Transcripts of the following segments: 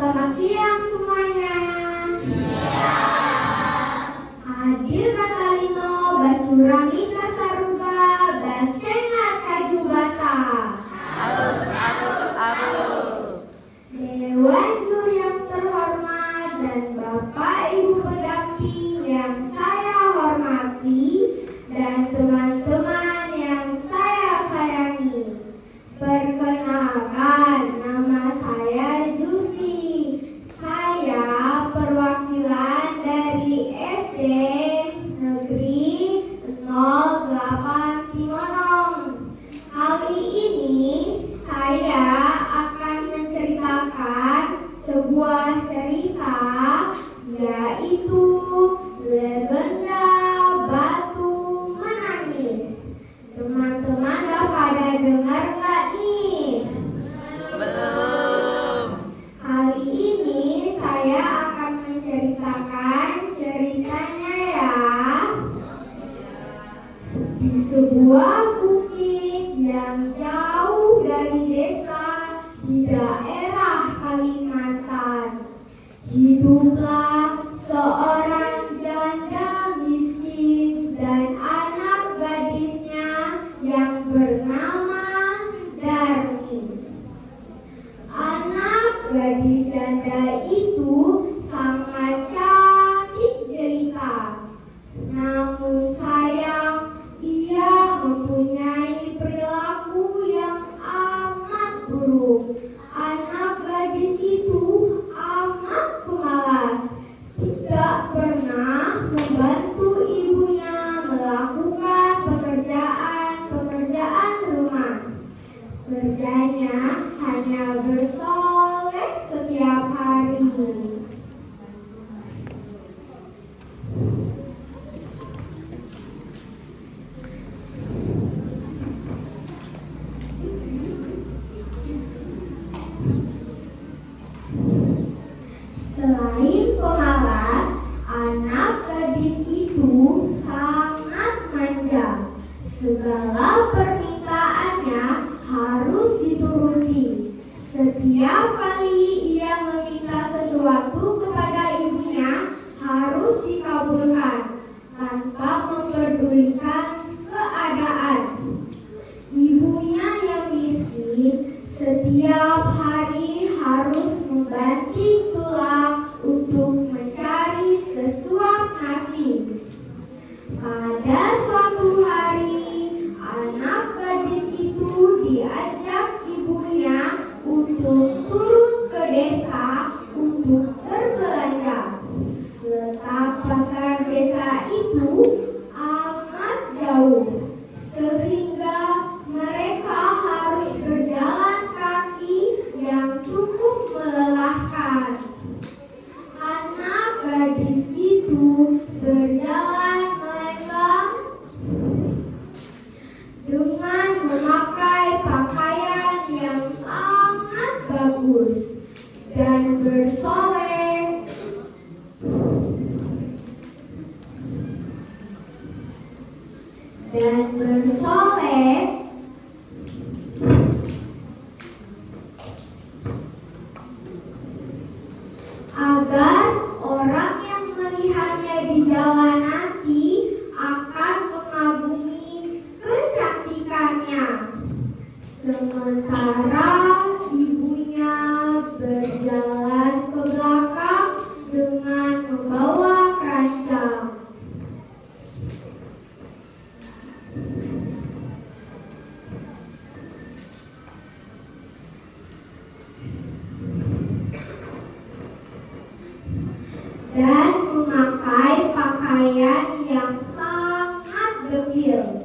Selamat siang semuanya. Hadir Katalino, Bacurami Kasaruga, Basengat Kajubata. Arus. Dewan juri yang terhormat dan Bapak Ibu pendamping yang saya hormati dan teman-teman yang saya sayangi. Perkenalkan, nama saya Jusi. Saya perwakilan dari SD Negeri 08 Timonong. Kali ini saya akan menceritakan sebuah cerita, yaitu Legenda Batu Menangis. Teman-teman udah pada dengar nggak nih? Belum. Kali ini saya akan menceritakan ceritanya ya. Di sebuah bukit yang jauh dari desa di daerah Kalimantan, hiduplah seorang janda miskin dan anak gadisnya yang bernama Darmi. Anak gadis janda itu sangat cantik jelita. Namun sayang, ia mempunyai perilaku yang amat buruk. Anak gadis itu amat pemalas, tidak pernah membantu ibunya melakukan pekerjaan rumah. Kerjanya hanya bersolek setiap hari. Selain pemalas, anak gadis itu sangat manja. Segala permintaannya harus dituruti. Setiap kali ia meminta sesuatu kepada ibunya harus dikabulkan tanpa mempedulikan keadaan. Ibunya yang miskin setiap hari harus membanting tulang untuk mencari sesuap nasi. Pada suatu hari, anak gadis itu diajak ibunya untuk turun ke desa untuk berbelanja. Letak pasar desa itu amat jauh, sehingga mereka harus berjalan kaki yang cukup melelahkan. Anak gadis itu berjalan melenggang dengan memakai pakaian yang sangat bagus dan bersolek. Agar orang yang melihatnya di jalan nanti akan mengagumi kecantikannya. Sementara ibunya berjalan ke belakang dengan membawa keranjang. Dan memakai pakaian yang sangat dekil,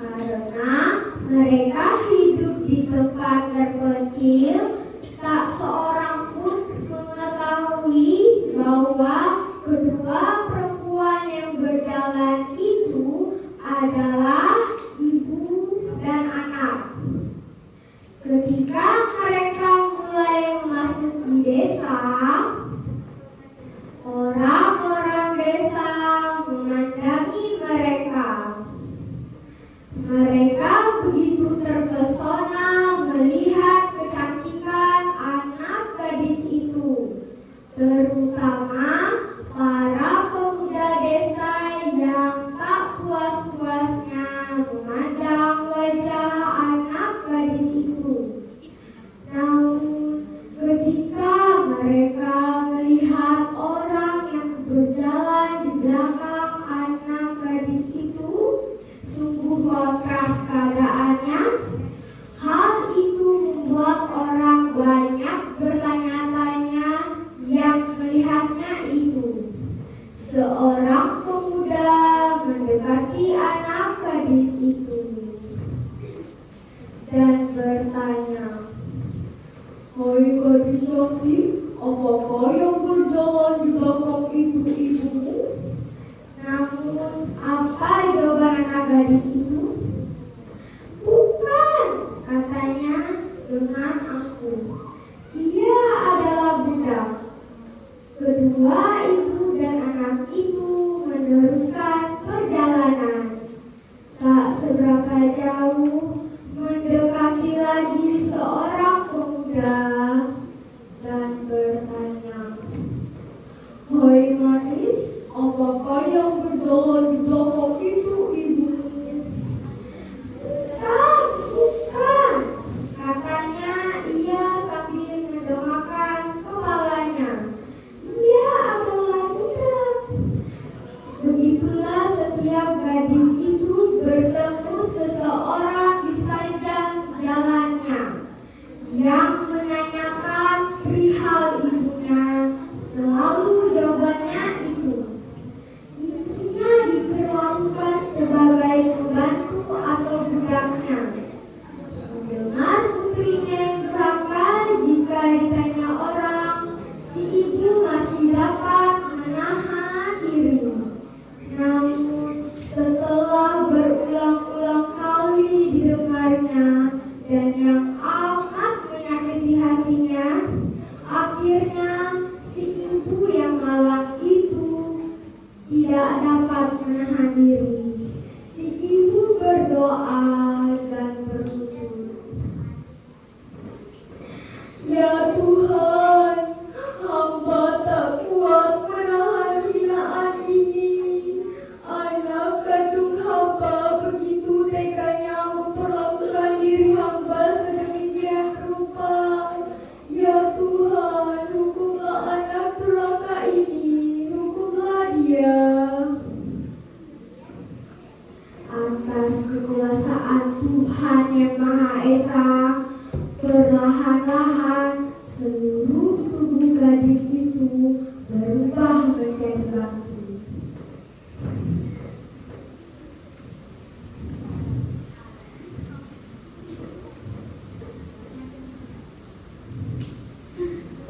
karena mereka hidup di tempat terpencil. Tak seorang pun mengetahui bahwa kedua perempuan yang berjalan itu adalah ibu dan anak. Ketika mereka mulai memasuki desa, orang terutama para pemuda desa yang tak puas-puasnya memandang wajah anak gadis itu. Namun ketika mereka melihat orang yang berjalan di belakang anak gadis itu, sungguh keras keadaannya. Hal itu membuat orang banyak bertanya-tanya yang melihatnya itu. Seorang pemuda mendekati anak gadis itu dan bertanya, "Hai gadis cantik, apakah yang berjalan di belakang itu ibumu?" Namun apa jawaban anak gadis itu? "Bukan," katanya dengan angkuh. "Dia adalah budak." Kedua ibu dan anak itu meneruskan perjalanan. Tak seberapa jauh mendekati lagi seorang pemuda dan bertanya, "Hai manis, apakah yang berjalan di belakang itu ibumu?" "Bukan," katanya ia sambil mendongakkan kepalanya. "Dia adalah budak." Begitulah setiap gadis itu bertemu seseorang di sepanjang jalannya yang menanyakan perihal ibunya. Selalu jawabannya itu. Ibunya diperlakukan sebagai pembantu atau budaknya. Mendengar putrinya yang durhaka, jika ditanya orang, si ibu masih dapat menahan diri. Namun setelah berulang-ulang kali didengarnya dan yang amat menyakiti hatinya, akhirnya si ibu yang malang itu tidak dapat menahan diri. Si ibu berdoa dan berlutut, "Ya Tuhan, hamba tak kuat menahan hinaan ini. Anak kandung hamba begitu teganya memperlakukan diri hamba sedemikian rupa. Ya Tuhan, hukumlah anak durhaka ini, hukumlah dia." Atas kekuasaan Tuhan yang Maha Esa, perlahan-lahan seluruh tubuh gadis itu berubah menjadi batu.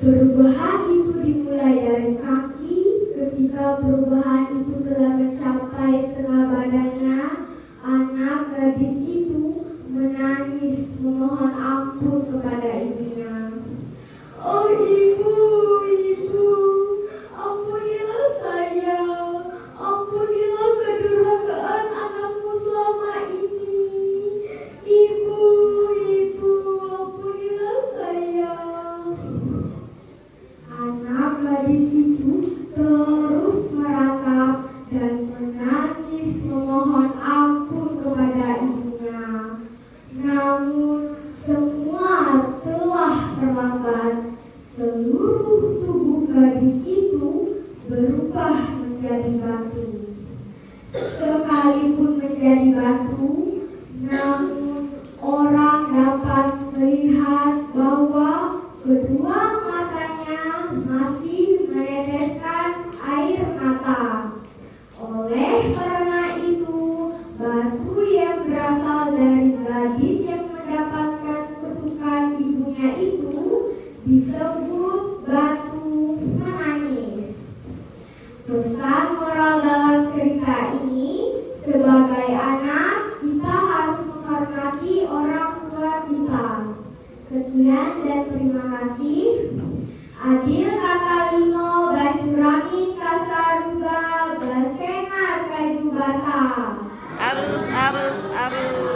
Perubahan itu dimulai dari kaki. Ketika perubahan itu telah mencapai setengah badannya, anak gadis itu menangis memohon ampun kepada ibunya. "Oh ibu, ibu, ampunilah saya, ampunilah kedurhakaan anakmu selama ini. Ibu, ibu, ampunilah saya." Anak gadis itu terus meratap dan menangis memohon ampun kepada ibunya. Namun semua telah terlambat. Seluruh tubuh gadis itu berubah menjadi batu. Sekalipun menjadi batu, namun orang dapat melihat bahwa kedua matanya masih meneteskan air mata. Oleh karena itu, batu yang berasal dari gadis yang mendapatkan kutukan ibunya itu disebut batu menangis. Pesan moral dalam cerita ini, sebagai anak kita harus menghormati orang tua kita. Sekian dan terima kasih. Adil Katalino Bacuramin Kasaruga Basengar Kaju Bata. Arus.